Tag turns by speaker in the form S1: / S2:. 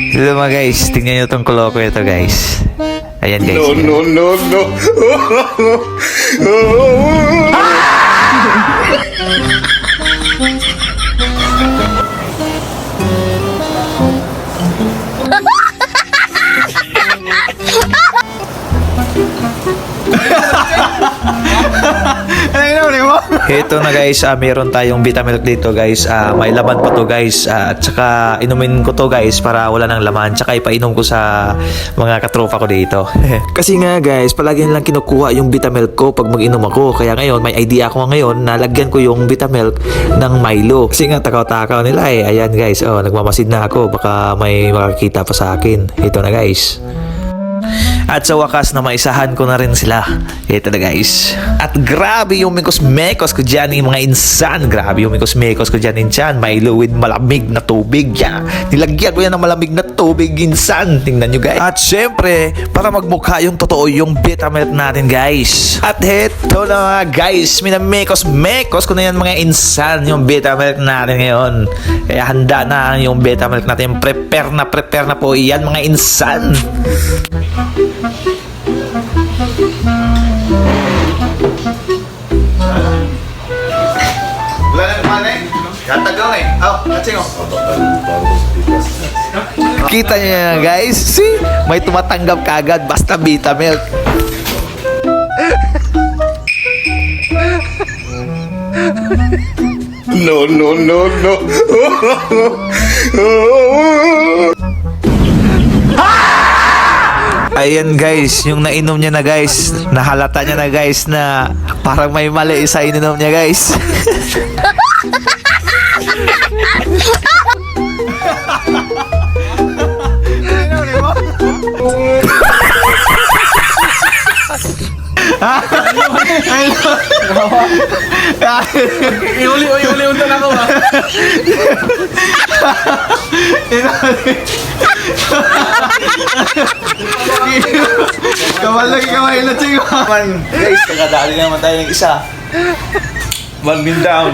S1: Hello mga guys, tingnan nyo itong koloko ito guys. Ayan guys.
S2: No.
S1: Ito na guys, meron tayong Vitamilk dito guys. May laman pa to guys. At saka inumin ko to guys para wala nang laman. Tsaka ipainom ko sa mga katropa ko dito. Kasi nga guys, palagi nilang kinukuha yung Vitamilk ko pag mag-inom ako. Kaya ngayon, may idea ako ngayon na lagyan ko yung Vitamilk ng Milo. Kasi nga takaw-takaw nila eh. Ayan guys, nagmamasid na ako. Baka may makakita pa sa akin. Ito na guys. At sa wakas na maisahan ko na rin sila. Ito na guys. At grabe yung mekos-mekos ko dyan yung mga insan. Grabe yung mekos-mekos ko dyan insan. Milo with malamig na tubig. Yan. Nilagyan ko yan ng malamig na tubig insan. Tingnan nyo guys. At syempre, para magmukha yung totoo yung Vitamilk natin guys. At heto na mga guys. Minamekos-mekos ko na yan mga insan. Yung Vitamilk natin ngayon. Kaya handa na yung Vitamilk natin. Prepare na po yan mga insan.
S2: Wala na naman eh. Katagaw eh. Katsing
S1: Kita nyo yan guys. See? May tumatanggap kagad basta Vitamilk.
S2: No.
S1: Ayan guys, yung nainom niya na guys. Nahalata niya na guys na parang may mali sa ininom niya guys.
S3: Iuli unta na ako ba?
S1: Kamal lagi kamay na chico.
S2: Guys, kakadali naman tayo ng isa. One down.